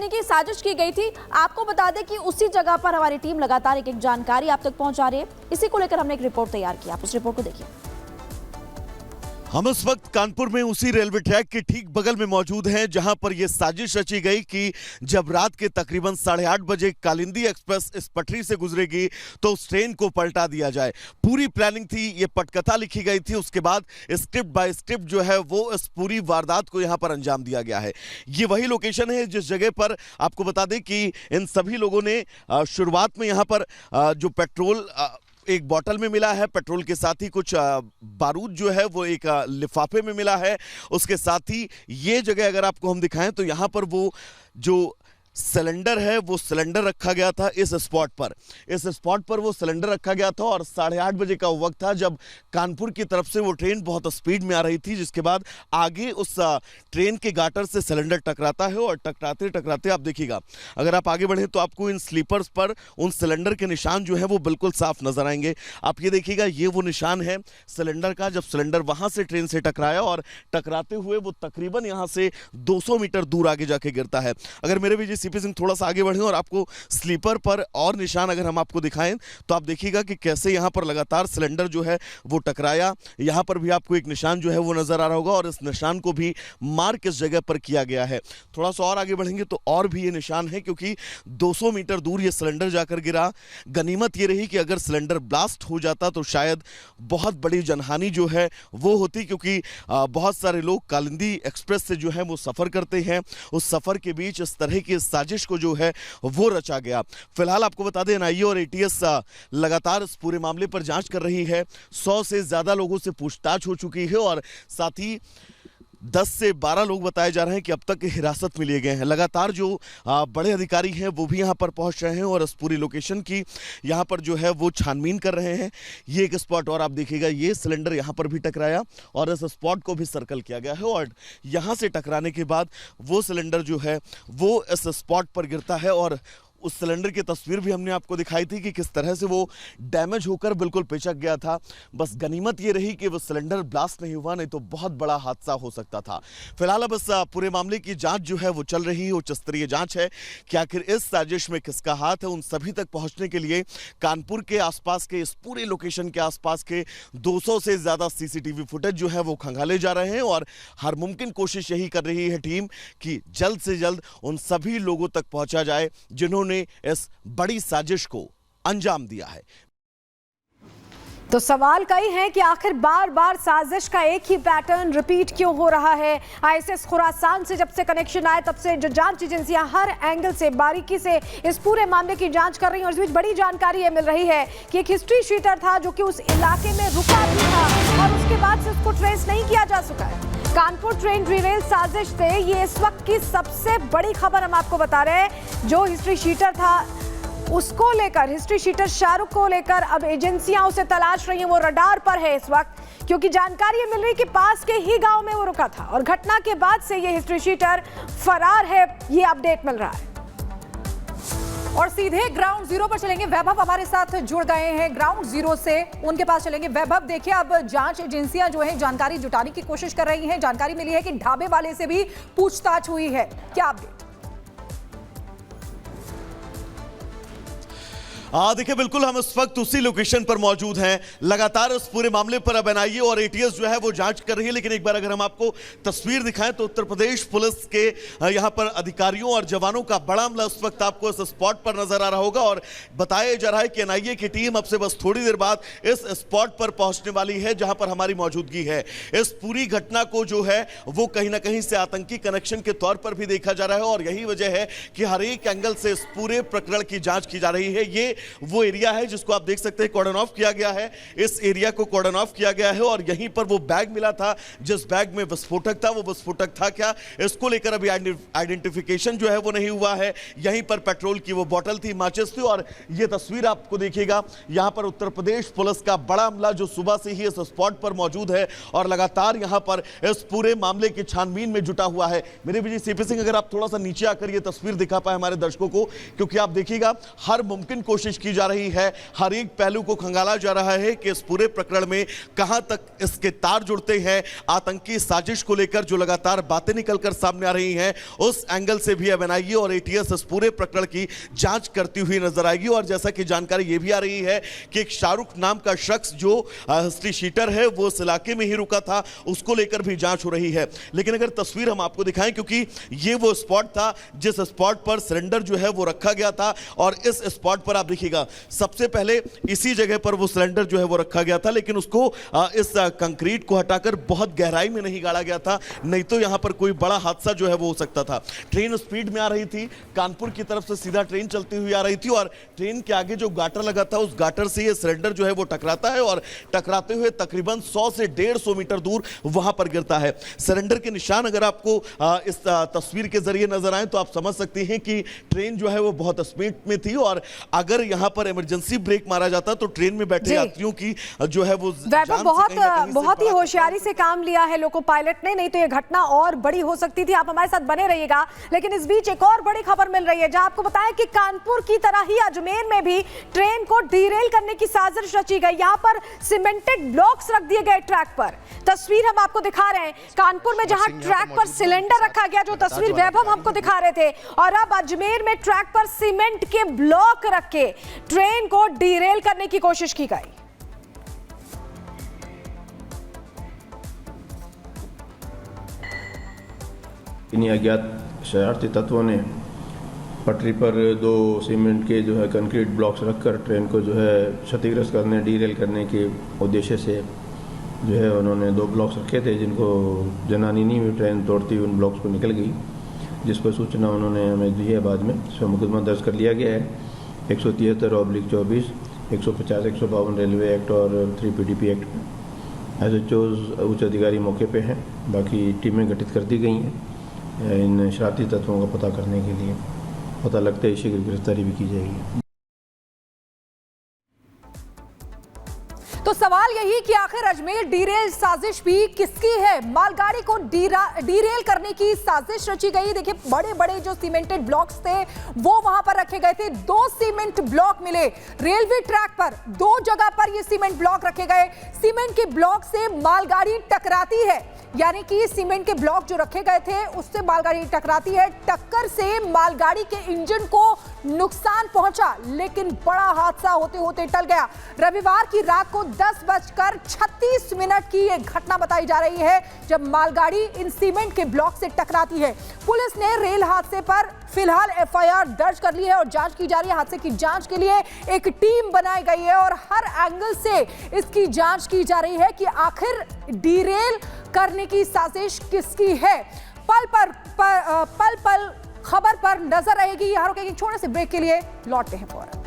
करने की साजिश की गई थी। आपको बता दें कि उसी जगह पर हमारी टीम लगातार एक जानकारी आप तक पहुंचा रही है। इसी को लेकर हमने एक रिपोर्ट तैयार की, आप उस रिपोर्ट को देखिए। हम इस वक्त कानपुर में उसी रेलवे ट्रैक के ठीक बगल में मौजूद हैं जहां पर यह साजिश रची गई कि जब रात के तकरीबन 8:30 बजे कालिंदी एक्सप्रेस इस पटरी से गुजरेगी तो उस ट्रेन को पलटा दिया जाए। पूरी प्लानिंग थी, ये पटकथा लिखी गई थी, उसके बाद स्क्रिप्ट बाय स्क्रिप्ट जो है वो इस पूरी वारदात को यहां पर अंजाम दिया गया है। ये वही लोकेशन है जिस जगह पर आपको बता दें कि इन सभी लोगों ने शुरुआत में यहां पर जो पेट्रोल एक बोतल में मिला है, पेट्रोल के साथ ही कुछ बारूद जो है वो एक लिफाफे में मिला है। उसके साथ ही ये जगह अगर आपको हम दिखाएं तो यहाँ पर वो जो सिलेंडर है वो सिलेंडर रखा गया था इस स्पॉट पर वो सिलेंडर रखा गया था और 8:30 बजे का वक्त था जब कानपुर की तरफ से वो ट्रेन बहुत स्पीड में आ रही थी, जिसके बाद आगे उस ट्रेन के गाटर से सिलेंडर टकराता है और टकराते टकराते आप देखिएगा, अगर आप आगे बढ़ें तो आपको इन स्लीपर्स पर उन सिलेंडर के निशान जो है वो बिल्कुल साफ नजर आएंगे। आप ये देखिएगा, ये वो निशान है सिलेंडर का, जब सिलेंडर वहां से ट्रेन से टकराया और टकराते हुए वो तकरीबन यहां से 200 मीटर दूर आगे जाके गिरता है। अगर मेरे भी सीपी सिंह थोड़ा सा आगे बढ़े और आपको स्लीपर पर और निशान अगर हम आपको दिखाएं तो आप देखिएगा कि कैसे यहां पर लगातार सिलेंडर जो है वो टकराया। यहां पर भी आपको एक निशान जो है वो नजर आ रहा होगा और इस निशान को भी मार्क इस जगह पर किया गया है। थोड़ा सा और आगे बढ़ेंगे तो और भी ये निशान है, क्योंकि 200 मीटर दूर ये सिलेंडर जाकर गिरा। गनीमत ये रही कि अगर सिलेंडर ब्लास्ट हो जाता तो शायद बहुत बड़ी जनहानि जो है वो होती, क्योंकि बहुत सारे लोग कालिंदी एक्सप्रेस से जो है वो सफर करते हैं। उस सफर के बीच इस तरह की साजिश को जो है वो रचा गया। फिलहाल आपको बता दें एनआईए और एटीएस लगातार इस पूरे मामले पर जांच कर रही है। 100 से ज्यादा लोगों से पूछताछ हो चुकी है और साथ ही 10 से 12 लोग बताए जा रहे हैं कि अब तक हिरासत में लिए गए हैं। लगातार जो बड़े अधिकारी हैं वो भी यहां पर पहुंच रहे हैं और इस पूरी लोकेशन की यहां पर जो है वो छानबीन कर रहे हैं। ये एक स्पॉट और आप देखिएगा, ये सिलेंडर यहां पर भी टकराया और इस स्पॉट को भी सर्कल किया गया है और यहां से टकराने के बाद वो सिलेंडर जो है वो इस स्पॉट पर गिरता है और उस सिलेंडर की तस्वीर भी हमने आपको दिखाई थी कि किस तरह से वो डैमेज होकर बिल्कुल पिचक गया था। बस गनीमत ये रही कि वो सिलेंडर ब्लास्ट नहीं हुआ, नहीं तो बहुत बड़ा हादसा हो सकता था। फिलहाल अब इस पूरे मामले की जांच जो है वो चल रही है, उच्च स्तरीय जांच है कि आखिर इस साजिश में किसका हाथ है। उन सभी तक पहुंचने के लिए कानपुर के आसपास के इस पूरे लोकेशन के आसपास के 200 से ज्यादा सीसीटीवी फुटेज जो है वो खंगाले जा रहे हैं और हर मुमकिन कोशिश यही कर रही है टीम कि जल्द से जल्द उन सभी लोगों तक पहुंचा जाए जिन्होंने इस बड़ी साजिश को अंजाम दिया है। तो सवाल कई है कि आखिर बार बार साजिश का एक ही पैटर्न रिपीट क्यों हो रहा है। आईएसएस खुरासान से जब से कनेक्शन आए तब से जो जांच एजेंसियां हर एंगल से बारीकी से इस पूरे मामले की जांच कर रही हैं और इस बीच बड़ी जानकारी ये मिल रही है कि एक हिस्ट्री शीटर था जो कि उस इलाके में रुका भी था और उसके बाद से उसको ट्रेस नहीं किया जा सका है। कानपुर ट्रेन डिरेल साजिश से ये इस वक्त की सबसे बड़ी खबर हम आपको बता रहे हैं। जो हिस्ट्री शीटर था उसको लेकर, हिस्ट्री शीटर शाहरुख को लेकर अब एजेंसियां उसे तलाश रही हैं। वो रडार पर है इस वक्त, क्योंकि जानकारी ये मिल रही कि पास के ही गांव में वो रुका था और घटना के बाद से ये हिस्ट्री शीटर फरार है, ये अपडेट मिल रहा है। और सीधे ग्राउंड जीरो पर चलेंगे। वैभव हमारे साथ जुड़ गए हैं ग्राउंड जीरो से, उनके पास चलेंगे। वैभव, देखिए अब जांच एजेंसियां जो है जानकारी जुटाने की कोशिश कर रही हैं। जानकारी मिली है कि ढाबे वाले से भी पूछताछ हुई है, क्या अपडेट? देखिए बिल्कुल हम इस वक्त उसी लोकेशन पर मौजूद हैं। लगातार इस पूरे मामले पर अब एनआईए और एटीएस जो है वो जांच कर रही है, लेकिन एक बार अगर हम आपको तस्वीर दिखाएं तो उत्तर प्रदेश पुलिस के यहां पर अधिकारियों और जवानों का बड़ा अमला इस वक्त आपको इस स्पॉट पर नजर आ रहा होगा और बताया जा रहा है कि एनआईए की टीम अब से बस थोड़ी देर बाद इस स्पॉट पर पहुंचने वाली है जहां पर हमारी मौजूदगी है। इस पूरी घटना को जो है वो कहीं ना कहीं से आतंकी कनेक्शन के तौर पर भी देखा जा रहा है और यही वजह है कि हर एक एंगल से इस पूरे प्रकरण की जांच की जा रही है। ये वो एरिया है जिसको आप देख सकते हैं कॉर्डन ऑफ किया गया है। इस एरिया को कॉर्डन ऑफ किया गया है और यहीं पर वो बैग मिला था, जिस बैग में विस्फोटक था, वो विस्फोटक था क्या, इसको लेकर अभी आइडेंटिफिकेशन जो है वो नहीं हुआ है। यहीं पर पेट्रोल की वो बोतल थी, माचिस थी और ये तस्वीर आपको देखिएगा, यहां पर उत्तर प्रदेश पुलिस का बड़ा अमला जो सुबह से ही इस स्पॉट पर मौजूद है और लगातार यहां पर इस पूरे मामले की छानबीन में जुटा हुआ है। मेरे विजय सीपी सिंह, अगर आप थोड़ा सा नीचे आकर ये तस्वीर दिखा पाए हमारे दर्शकों को, क्योंकि आप देखिएगा हर मुमकिन कोशिश कोशिश की जा रही है। हर एक पहलू को खंगाला जा रहा है कि इस पूरे प्रकरण में कहां तक इसके तार जुड़ते हैं। आतंकी साजिश को लेकर जो लगातार बातें निकलकर सामने आ रही हैं, उस एंगल से भी अब एनआईए और एटीएस इस पूरे प्रकरण की जांच करती हुई नजर आएगी। और जैसा कि जानकारी यह भी आ रही है कि एक शाहरुख नाम का शख्स जो हिस्ट्री शीटर है वो इस इलाके में ही रुका था, उसको लेकर भी जांच हो रही है। लेकिन अगर तस्वीर हम आपको दिखाएं, क्योंकि ये वो स्पॉट था जिस स्पॉट पर सिलेंडर जो है वो रखा गया था, और इस स्पॉट पर आप देखिएगा सबसे पहले इसी जगह पर वो सिलेंडर जो है वो रखा गया था, लेकिन उसको इस कंक्रीट को हटाकर बहुत गहराई में नहीं गाड़ा गया था, नहीं तो यहां पर कोई बड़ा हादसा जो है वो हो सकता था। ट्रेन स्पीड में आ रही थी, कानपुर की तरफ से सीधा ट्रेन चलती हुई आ रही थी, और ट्रेन के आगे जो गाटर लगा था उस गाटर से ये सिलेंडर जो है वो टकराता है, और टकराते हुए तकरीबन 100 से 150 मीटर दूर वहां पर गिरता है। सिलेंडर के निशान अगर आपको इस तस्वीर के जरिए नजर आए तो आप समझ सकते हैं कि ट्रेन जो है वो बहुत स्पीड में थी, और अगर यहां पर इमरजेंसी ब्रेक मारा जाता तो ट्रेन में बैठे यात्रियों की जो है वो वैभव बहुत ही होशियारी से काम लिया है लोको पायलट ने, नहीं तो यह घटना और बड़ी हो सकती थी। आप हमारे साथ बने रहिएगा। लेकिन इस बीच एक और बड़ी खबर मिल रही है, जहां आपको बताया कि कानपुर की तरह ही अजमेर में भी ट्रेन को डीरेल करने की साजिश रची गई। यहां पर सीमेंटेड ब्लॉक्स रख दिए गए ट्रैक पर। तस्वीर हम आपको दिखा रहे हैं कानपुर में, जहां ट्रैक पर सिलेंडर रखा गया, जो तस्वीर वैभव हमको दिखा रहे थे, और अब अजमेर में ट्रैक पर सीमेंट के ब्लॉक रख के ट्रेन को डीरेल करने की कोशिश की गई। इन्हीं अज्ञात शरारती तत्वों ने पटरी पर 2 सीमेंट के जो है कंक्रीट ब्लॉक्स रखकर ट्रेन को जो है क्षतिग्रस्त करने, डीरेल करने के उद्देश्य से जो है उन्होंने 2 ब्लॉक्स रखे थे, जिनको जनानी भी ट्रेन तोड़ती हुई उन ब्लॉक्स को निकल गई, जिस पर सूचना उन्होंने हमें दी है। बाद में इस पर मुकदमा दर्ज कर लिया गया है 173/24, 150, 152 रेलवे एक्ट और 3 PDP एक्ट में। SHOs उच्च अधिकारी मौके पे हैं, बाकी टीमें गठित कर दी गई हैं इन शरारती तत्वों का पता करने के लिए। पता लगता है शीघ्र गिरफ्तारी भी की जाएगी। तो सवाल यही कि आखिर अजमेर डीरेल साजिश भी किसकी है? मालगाड़ी को डीरेल करने की साजिश रची गई। देखिए, बड़े बड़े जो सीमेंटेड ब्लॉक्स थे वो वहां पर रखे गए थे। 2 सीमेंट ब्लॉक मिले रेलवे ट्रैक पर, 2 जगह पर ये सीमेंट ब्लॉक रखे गए। सीमेंट के ब्लॉक से मालगाड़ी टकराती है, यानी कि सीमेंट के ब्लॉक जो रखे गए थे उससे मालगाड़ी टकराती है। टक्कर से मालगाड़ी के इंजन को नुकसान पहुंचा, लेकिन बड़ा हादसा होते होते टल गया। रविवार की रात को 10:36 की यह घटना बताई जा रही है, जब मालगाड़ी इन सीमेंट के ब्लॉक से टकराती है। पुलिस ने रेल हादसे पर फिलहाल FIR दर्ज कर ली है और जांच की जा रही है। हादसे की जांच के लिए एक टीम बनाई गई है और हर एंगल से इसकी जांच की जा रही है कि आखिर डीरेल करने की साजिश किसकी है। पल पल खबर पर नजर रहेगी। यहाँ रुकेंगे, छोटे से ब्रेक के लिए लौटते हैं फौरन।